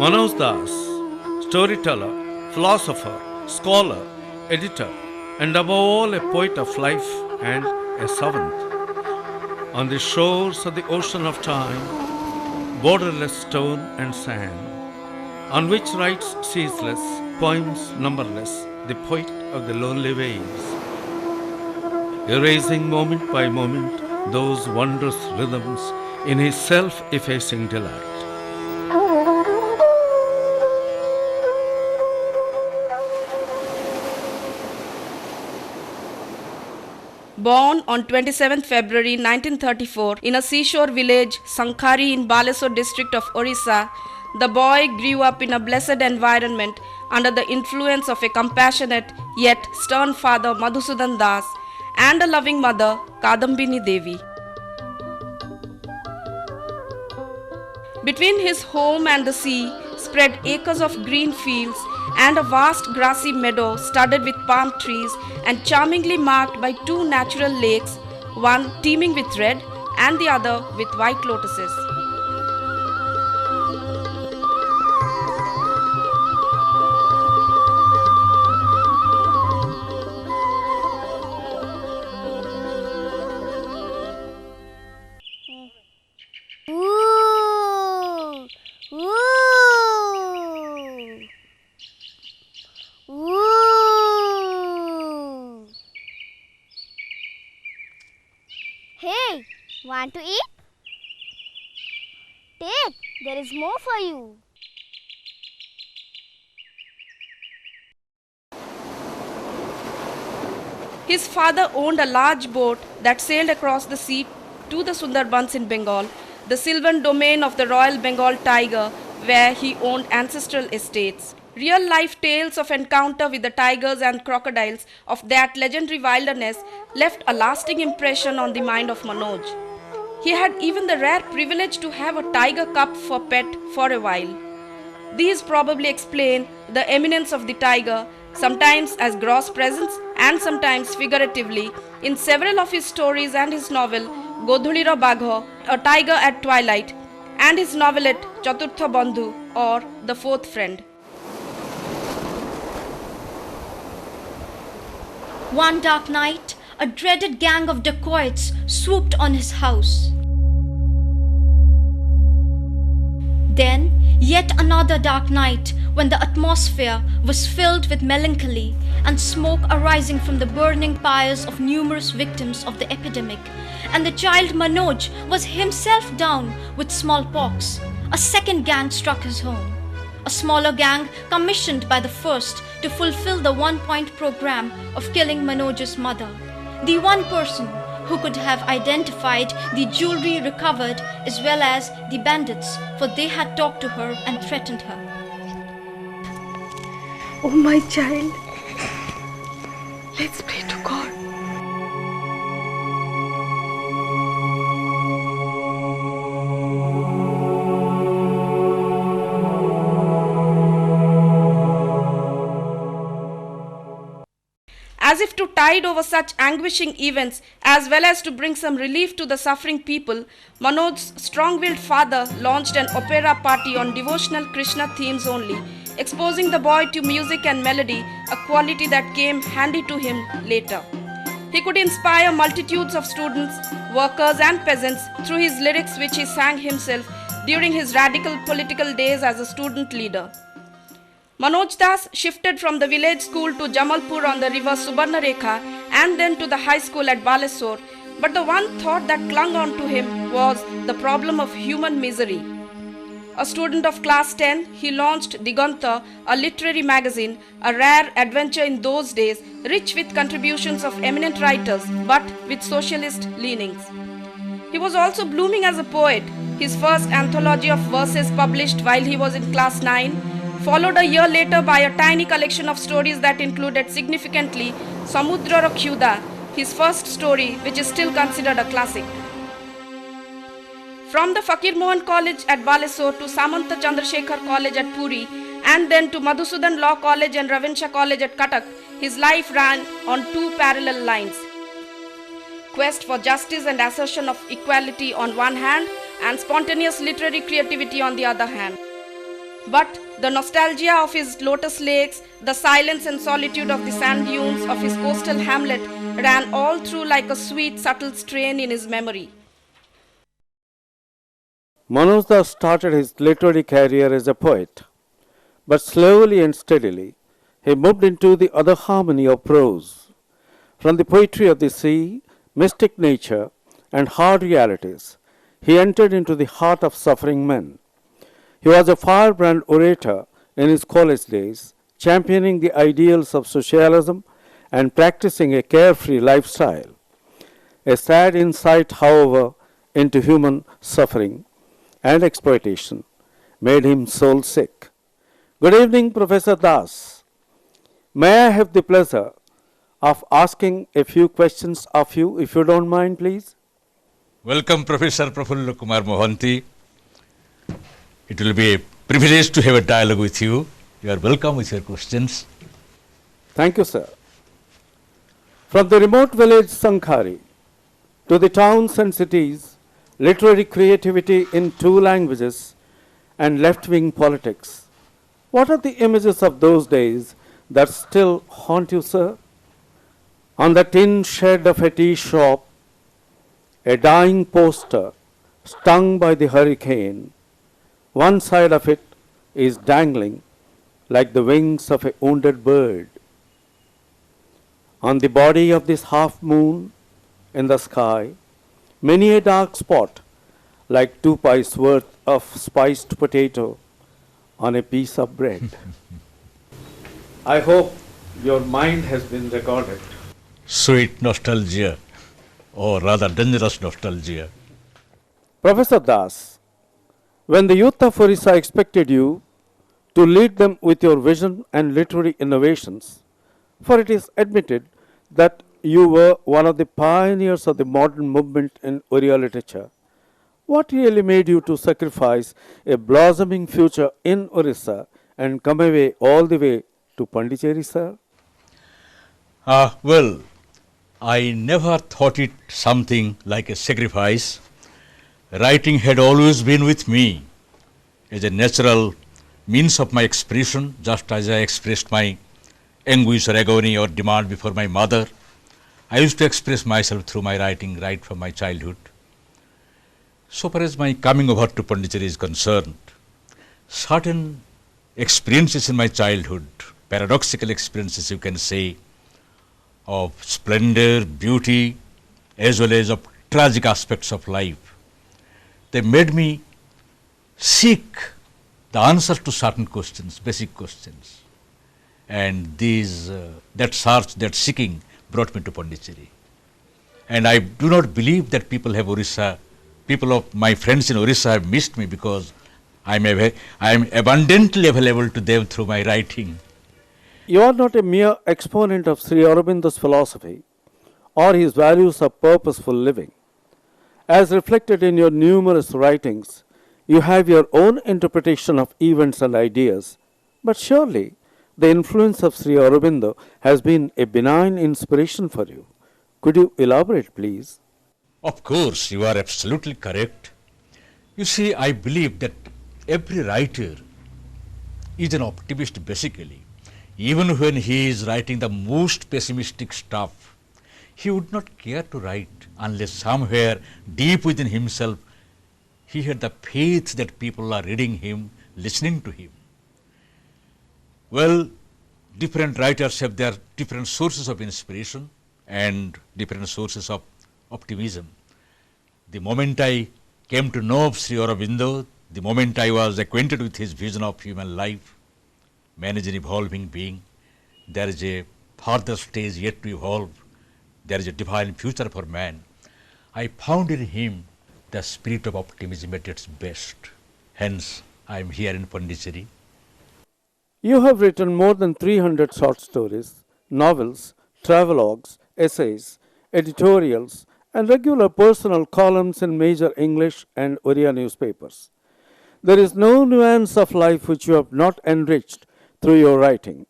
Manoj Das, storyteller, philosopher, scholar, editor, and above all a poet of life and a servant. On the shores of the ocean of time, borderless stone and sand, on which writes ceaseless, poems numberless, the poet of the lonely waves, erasing moment by moment those wondrous rhythms in his self-effacing delight. Born on 27th February 1934 in a seashore village, Sankhari in Balesore district of Orissa, the boy grew up in a blessed environment under the influence of a compassionate yet stern father Madhusudan Das and a loving mother Kadambini Devi. Between his home and the sea spread acres of green fields and a vast grassy meadow studded with palm trees and charmingly marked by two natural lakes, one teeming with red and the other with white lotuses. Hey, want to eat? Take, there is more for you. His father owned a large boat that sailed across the sea to the Sundarbans in Bengal, the sylvan domain of the Royal Bengal tiger, where he owned ancestral estates. Real-life tales of encounter with the tigers and crocodiles of that legendary wilderness left a lasting impression on the mind of Manoj. He had even the rare privilege to have a tiger cub for pet for a while. These probably explain the eminence of the tiger, sometimes as gross presence and sometimes figuratively, in several of his stories and his novel Godhulira Bagho, A Tiger at Twilight, and his novelette Chaturtha Bandhu, or The Fourth Friend. One dark night, a dreaded gang of dacoits swooped on his house. Then, yet another dark night when the atmosphere was filled with melancholy and smoke arising from the burning pyres of numerous victims of the epidemic, and the child Manoj was himself down with smallpox. A second gang struck his home. A smaller gang commissioned by the first to fulfill the one-point program of killing Manoj's mother. The one person who could have identified the jewelry recovered as well as the bandits, for they had talked to her and threatened her. Oh my child, let's pray to God. As if to tide over such anguishing events, as well as to bring some relief to the suffering people, Manoj's strong-willed father launched an opera party on devotional Krishna themes only, exposing the boy to music and melody, a quality that came handy to him later. He could inspire multitudes of students, workers and peasants through his lyrics which he sang himself during his radical political days as a student leader. Manoj Das shifted from the village school to Jamalpur on the river Subarnarekha and then to the high school at Balesore, but the one thought that clung on to him was the problem of human misery. A student of class 10, he launched Diganta, a literary magazine, a rare adventure in those days, rich with contributions of eminent writers, but with socialist leanings. He was also blooming as a poet, his first anthology of verses published while he was in class 9, followed a year later by a tiny collection of stories that included significantly Samudra Kyuda, his first story, which is still considered a classic. From the Fakir Mohan College at Balesore to Samanta Chandrasekhar College at Puri and then to Madhusudan Law College and Ravinsha College at Cuttack, his life ran on two parallel lines. Quest for justice and assertion of equality on one hand and spontaneous literary creativity on the other hand. But the nostalgia of his lotus lakes, the silence and solitude of the sand dunes of his coastal hamlet ran all through like a sweet, subtle strain in his memory. Manoj started his literary career as a poet, but slowly and steadily he moved into the other harmony of prose. From the poetry of the sea, mystic nature, and hard realities, he entered into the heart of suffering men. He was a firebrand orator in his college days, championing the ideals of socialism and practicing a carefree lifestyle. A sad insight, however, into human suffering and exploitation made him soul sick. Good evening, Professor Das. May I have the pleasure of asking a few questions of you, if you don't mind, please? Welcome, Professor Prafulla Kumar Mohanty. It will be a privilege to have a dialogue with you. You are welcome with your questions. Thank you, sir. From the remote village Sankhari to the towns and cities, literary creativity in two languages, and left-wing politics, what are the images of those days that still haunt you, sir? On the tin shed of a tea shop, a dying poster stung by the hurricane. One side of it is dangling like the wings of a wounded bird. On the body of this half moon in the sky, many a dark spot like 2 pies worth of spiced potato on a piece of bread. I hope your mind has been recorded. Sweet nostalgia, or rather dangerous nostalgia. Professor Das, when the youth of Orissa expected you to lead them with your vision and literary innovations, for it is admitted that you were one of the pioneers of the modern movement in Oriya literature, what really made you to sacrifice a blossoming future in Orissa and come away all the way to Pondicherry, sir? Well, I never thought it something like a sacrifice. Writing had always been with me as a natural means of my expression, just as I expressed my anguish or agony or demand before my mother. I used to express myself through my writing right from my childhood. So far as my coming over to Pondicherry is concerned, certain experiences in my childhood, paradoxical experiences you can say, of splendor, beauty, as well as of tragic aspects of life, they made me seek the answers to certain questions, basic questions. And that search, that seeking brought me to Pondicherry. And I do not believe that people of my friends in Orissa have missed me, because I am abundantly available to them through my writing. You are not a mere exponent of Sri Aurobindo's philosophy or his values of purposeful living. As reflected in your numerous writings, you have your own interpretation of events and ideas, but surely the influence of Sri Aurobindo has been a benign inspiration for you. Could you elaborate, please? Of course, you are absolutely correct. You see, I believe that every writer is an optimist basically. Even when he is writing the most pessimistic stuff, he would not care to write unless somewhere deep within himself he had the faith that people are reading him, listening to him. Well, different writers have their different sources of inspiration and different sources of optimism. The moment I came to know of Sri Aurobindo, the moment I was acquainted with his vision of human life, man is an evolving being. There is a further stage yet to evolve. There is a divine future for man. I found in him the spirit of optimism at its best. Hence, I am here in Pondicherry. You have written more than 300 short stories, novels, travelogues, essays, editorials, and regular personal columns in major English and Oriya newspapers. There is no nuance of life which you have not enriched through your writing.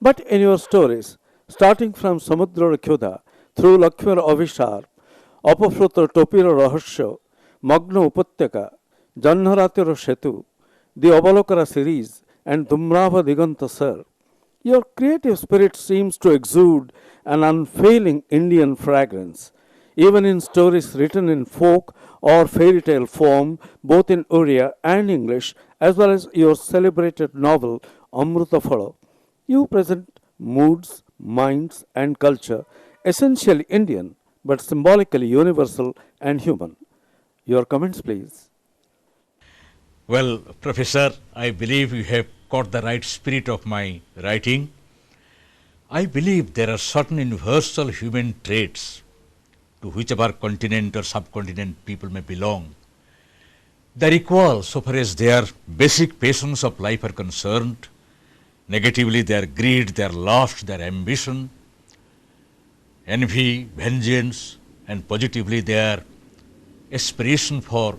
But in your stories, starting from Samudra Kyudha through Lakshmar Avishar, Apafruta Topira Rahasya, Magna Upatyaka, Jannharatira Setu, the Avalokara series, and Dumrava Diganta Sir, your creative spirit seems to exude an unfailing Indian fragrance, even in stories written in folk or fairy tale form, both in Oriya and English, as well as your celebrated novel Amrutaphala. You present moods, minds, and culture essentially Indian but symbolically universal and human. Your comments, please. Well, Professor, I believe you have caught the right spirit of my writing. I believe there are certain universal human traits to whichever continent or subcontinent people may belong. They are equal so far as their basic passions of life are concerned. Negatively, their greed, their lust, their ambition, envy, vengeance, and positively their aspiration for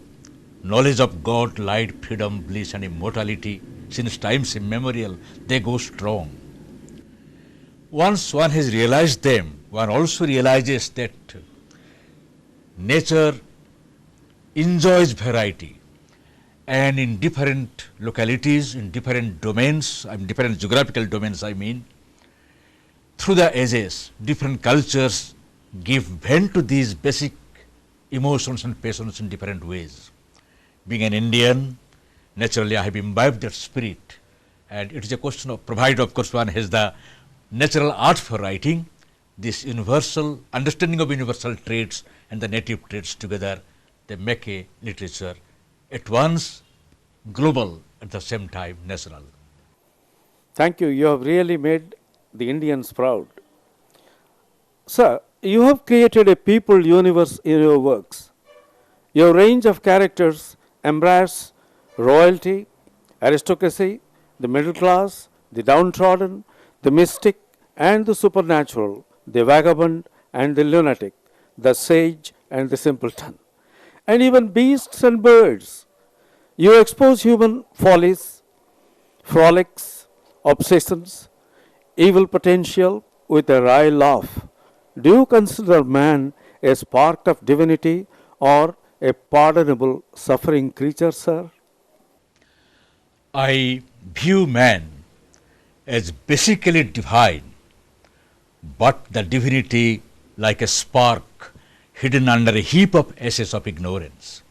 knowledge of God, light, freedom, bliss, and immortality. Since times immemorial, they go strong. Once one has realized them, one also realizes that nature enjoys variety, and in different localities, in different domains, different geographical domains, through the ages, different cultures give vent to these basic emotions and passions in different ways. Being an Indian, naturally I have imbibed that spirit, and it is a question of, provided of course one has the natural art for writing, this universal understanding of universal traits and the native traits together, they make a literature at once global, at the same time national. Thank you. You have really made the Indians proud. Sir, you have created a people universe in your works. Your range of characters embrace royalty, aristocracy, the middle class, the downtrodden, the mystic, and the supernatural, the vagabond and the lunatic, the sage and the simpleton, and even beasts and birds. You expose human follies, frolics, obsessions, evil potential with a wry laugh. Do you consider man a spark of divinity or a pardonable suffering creature, sir? I view man as basically divine, but the divinity like a spark hidden under a heap of ashes of ignorance.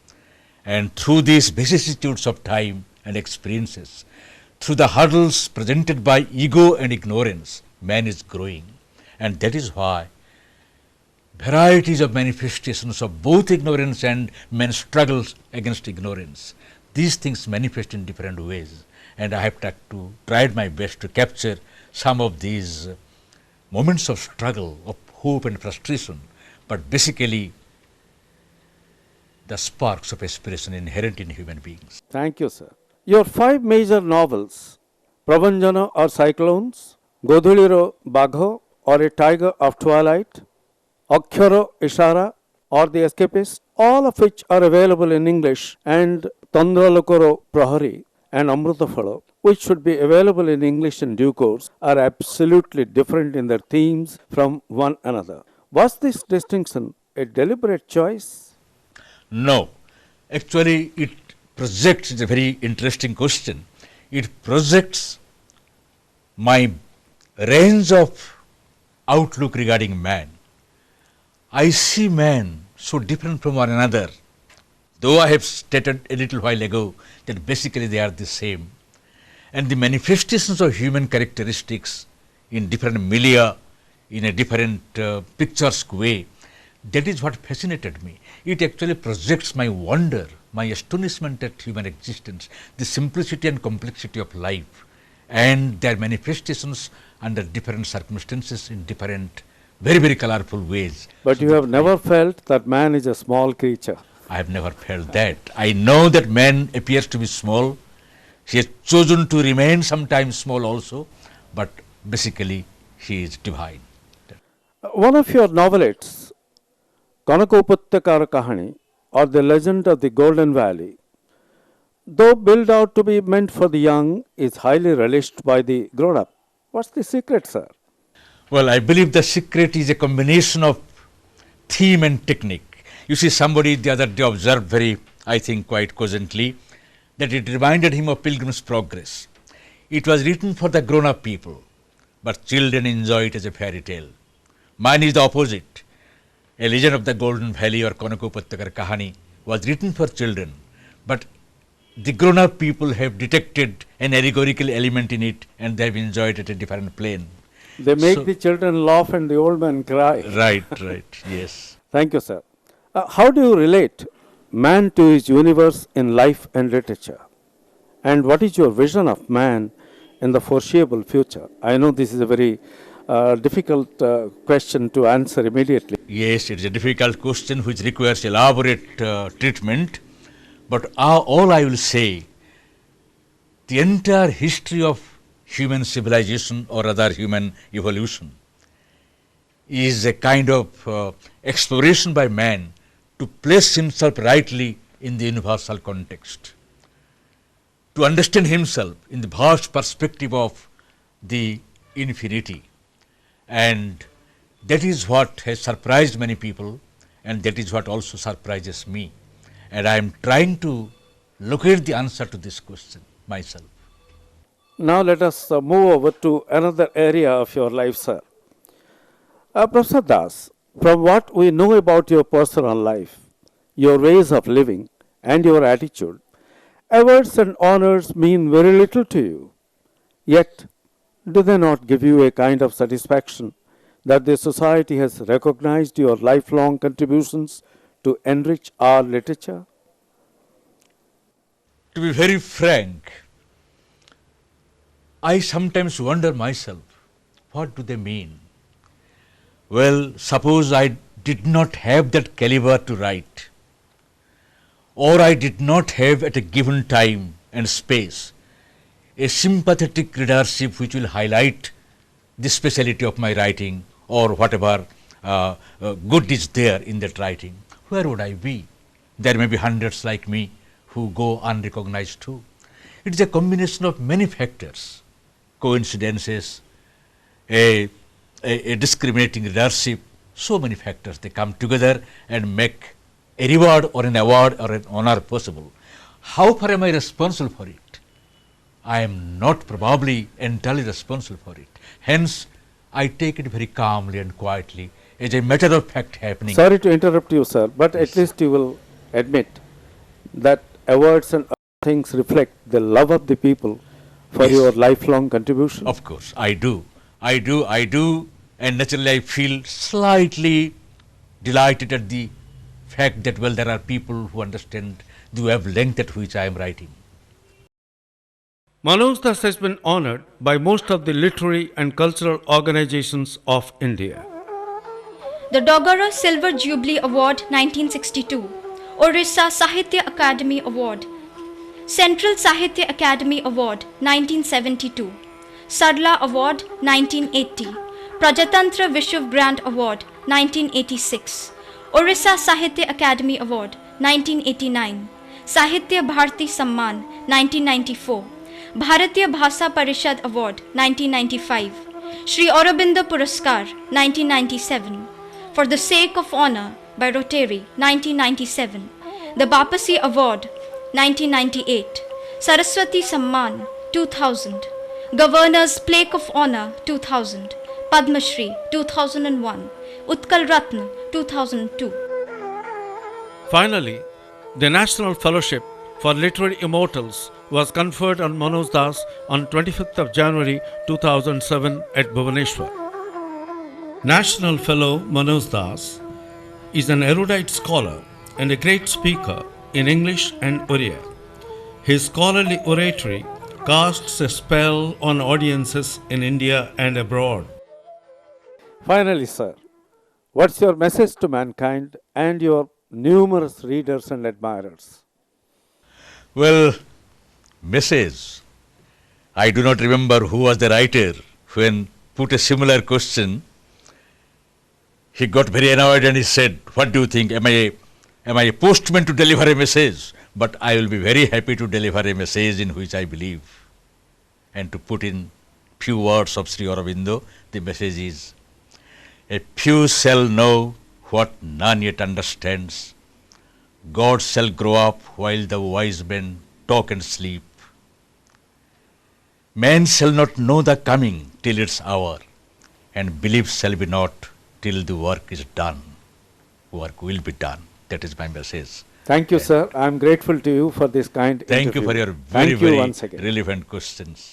And through these vicissitudes of time and experiences, through the hurdles presented by ego and ignorance, man is growing. And that is why varieties of manifestations of both ignorance and man's struggles against ignorance, these things manifest in different ways. And I have tried my best to capture some of these moments of struggle, of hope and frustration, but basically the sparks of aspiration inherent in human beings. Thank you, sir. Your 5 major novels, Prabhanjana or Cyclones, Godhuliro Bagho or A Tiger of Twilight, Akhyaro Ishara or The Escapist, all of which are available in English, and Tandralokoro Prahari and Amrutaphala, which should be available in English in due course, are absolutely different in their themes from one another. Was this distinction a deliberate choice? No, actually it projects, it's a very interesting question, it projects my range of outlook regarding man. I see man so different from one another, though I have stated a little while ago that basically they are the same. And the manifestations of human characteristics in different milieu, in a different picturesque way, that is what fascinated me. It actually projects my wonder, my astonishment at human existence, the simplicity and complexity of life, and their manifestations under different circumstances in different, very, very colorful ways. But you have never felt that man is a small creature. I have never felt that. I know that man appears to be small, He has chosen to remain sometimes small also, but basically he is divine. One of your novelettes, Kanakopattakara Kahani, or The Legend of the Golden Valley, though billed out to be meant for the young, is highly relished by the grown-up. What's the secret, sir? Well, I believe the secret is a combination of theme and technique. You see, somebody the other day observed very, I think, quite cogently, that it reminded him of Pilgrim's Progress. It was written for the grown-up people, but children enjoy it as a fairy tale. Mine is the opposite. A Legend of the Golden Valley or Kanakopattakara Kahani was written for children, but the grown-up people have detected an allegorical element in it and they have enjoyed it at a different plane. They make So- the children laugh and the old men cry. Right, yes. Thank you, sir. How do you relate man to his universe in life and literature? And what is your vision of man in the foreseeable future? I know this is a very difficult question to answer immediately. Yes, it is a difficult question which requires elaborate treatment. But all I will say, the entire history of human civilization or rather human evolution is a kind of exploration by man to place himself rightly in the universal context, to understand himself in the vast perspective of the infinity. And that is what has surprised many people, and that is what also surprises me. And I am trying to locate the answer to this question myself. Now let us move over to another area of your life, sir. Professor Das, from what we know about your personal life, your ways of living, and your attitude, awards and honors mean very little to you. Yet, do they not give you a kind of satisfaction that the society has recognized your lifelong contributions to enrich our literature? To be very frank, I sometimes wonder myself, what do they mean? Well, suppose I did not have that caliber to write, or I did not have at a given time and space a sympathetic readership which will highlight the speciality of my writing or whatever good is there in that writing. Where would I be? There may be hundreds like me who go unrecognized too. It is a combination of many factors, coincidences, a discriminating readership, so many factors. They come together and make a reward or an award or an honor possible. How far am I responsible for it? I am not probably entirely responsible for it. Hence, I take it very calmly and quietly as a matter of fact happening. Sorry to interrupt you, sir, but at least you will admit that awards and other things reflect the love of the people for Yes. your lifelong contribution. Of course, I do, and naturally I feel slightly delighted at the fact that, well, there are people who understand the wavelength at which I am writing. Manoj Das has been honored by most of the literary and cultural organizations of India. The Dogara Silver Jubilee Award 1962, Orissa Sahitya Academy Award, Central Sahitya Academy Award 1972, Sarla Award 1980, Prajatantra Vishwav Grant Award 1986, Orissa Sahitya Academy Award 1989, Sahitya Bharati Samman 1994, Bharatiya Bhasa Parishad Award 1995, Shri Aurobindo Puraskar 1997, For the Sake of Honor by Rotary 1997, the Bapasi Award 1998, Saraswati Samman 2000, Governor's Plaque of Honor 2000, Padma Shri 2001, Utkal Ratna 2002. Finally, the National Fellowship for Literary Immortals was conferred on Manoj Das on 25th of January 2007 at Bhubaneswar. National Fellow Manoj Das is an erudite scholar and a great speaker in English and Oriya. His scholarly oratory casts a spell on audiences in India and abroad. Finally, sir, what's your message to mankind and your numerous readers and admirers? Well, message. I do not remember who was the writer when put a similar question. He got very annoyed and he said, "What do you think? Am I a postman to deliver a message? But I will be very happy to deliver a message in which I believe." And to put in few words of Sri Aurobindo, the message is, "A few shall know what none yet understands. God shall grow up while the wise men talk and sleep. Man shall not know the coming till its hour, and belief shall be not till the work is done. Work will be done." That is my message. Thank you, sir. I am grateful to you for this kind Thank interview. you for your Thank very, you once very again. relevant questions.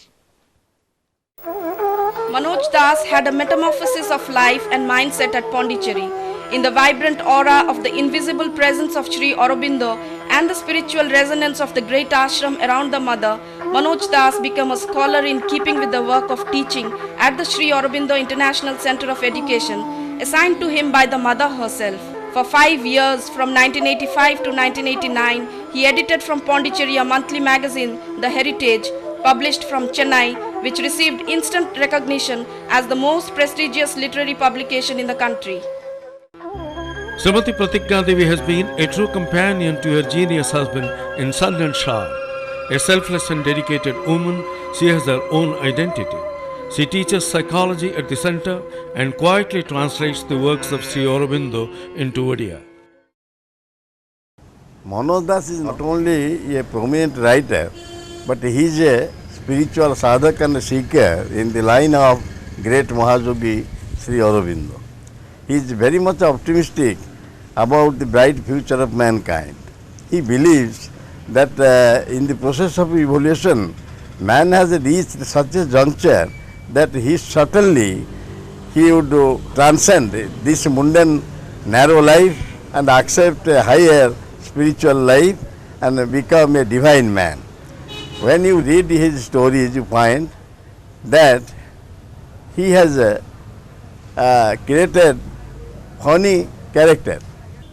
Manoj Das had a metamorphosis of life and mindset at Pondicherry. In the vibrant aura of the invisible presence of Sri Aurobindo and the spiritual resonance of the great ashram around the mother, Manoj Das became a scholar in keeping with the work of teaching at the Sri Aurobindo International Center of Education, assigned to him by the mother herself. For 5 years, from 1985 to 1989, he edited from Pondicherry a monthly magazine, The Heritage, published from Chennai, which received instant recognition as the most prestigious literary publication in the country. Srimati Pratigya Devi has been a true companion to her genius husband in sun and shower. A selfless and dedicated woman, she has her own identity. She teaches psychology at the center and quietly translates the works of Sri Aurobindo into Odia. Manoj Das is not only a prominent writer, but he is a spiritual sadhak and seeker in the line of great Mahayogi Sri Aurobindo. He is very much optimistic about the bright future of mankind. He believes that in the process of evolution, man has reached such a juncture that he would transcend this mundane, narrow life and accept a higher spiritual life and become a divine man. When you read his stories, you find that he has created funny character.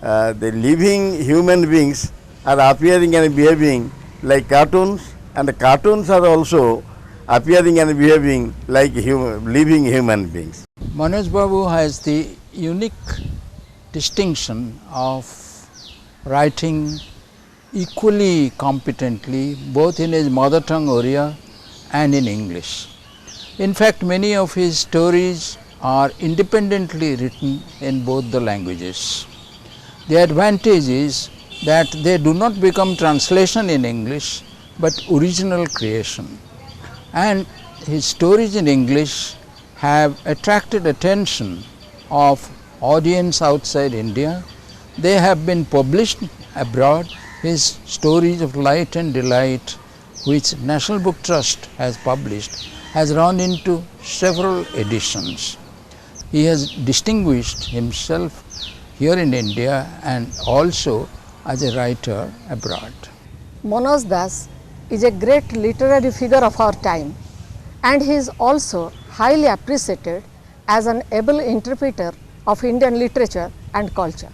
The living human beings are appearing and behaving like cartoons, and the cartoons are also appearing and behaving like living human beings. Manoj Babu has the unique distinction of writing equally competently both in his mother tongue Oriya and in English. In fact, many of his stories are independently written in both the languages. The advantage is that they do not become translation in English but original creation. And his stories in English have attracted attention of audience outside India. They have been published abroad. His Stories of Light and Delight, which National Book Trust has published, has run into several editions. He has distinguished himself here in India and also as a writer abroad. Manoj Das is a great literary figure of our time, and he is also highly appreciated as an able interpreter of Indian literature and culture.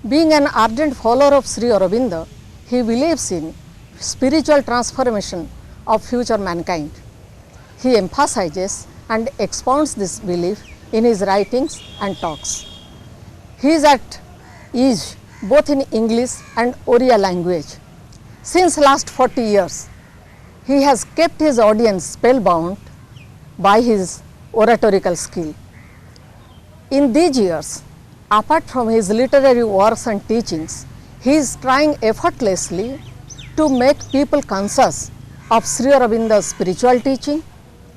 Being an ardent follower of Sri Aurobindo, he believes in spiritual transformation of future mankind. He emphasizes and expounds this belief in his writings and talks. He is at ease both in English and Oriya language. Since last 40 years, he has kept his audience spellbound by his oratorical skill. In these years, apart from his literary works and teachings, he is trying effortlessly to make people conscious of Sri Aurobindo's spiritual teaching,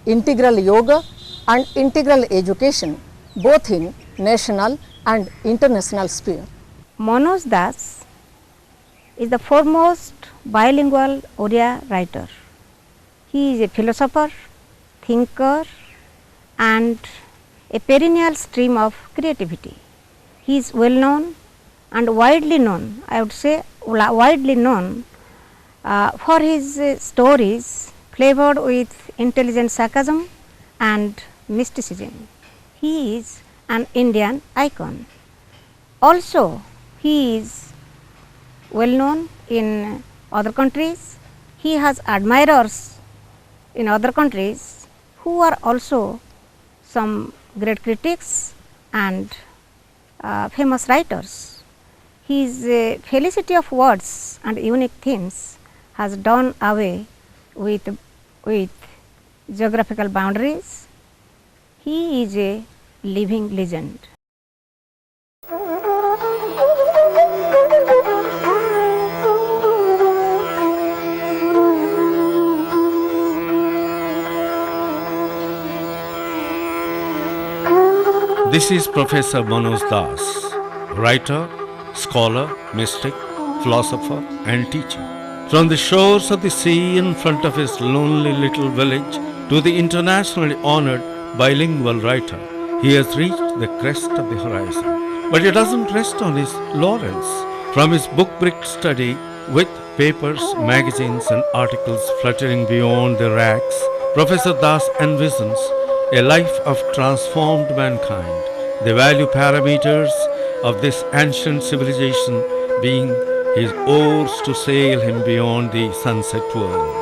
integral yoga and integral education both in national and international sphere. Manoj Das is the foremost bilingual Oriya writer. He is a philosopher, thinker and a perennial stream of creativity. He is well known and widely known, I would say widely known for his stories flavored with intelligent sarcasm and mysticism. He is an Indian icon. Also, he is well known in other countries. He has admirers in other countries who are also some great critics and famous writers. His felicity of words and unique themes has done away with geographical boundaries. He is a living legend. This is Professor Manoj Das, writer, scholar, mystic, philosopher, and teacher. From the shores of the sea in front of his lonely little village to the internationally honored bilingual writer, he has reached the crest of the horizon. But he doesn't rest on his laurels. From his book-bricked study with papers, magazines, and articles fluttering beyond the racks, Professor Das envisions a life of transformed mankind, the value parameters of this ancient civilization being his oars to sail him beyond the sunset world.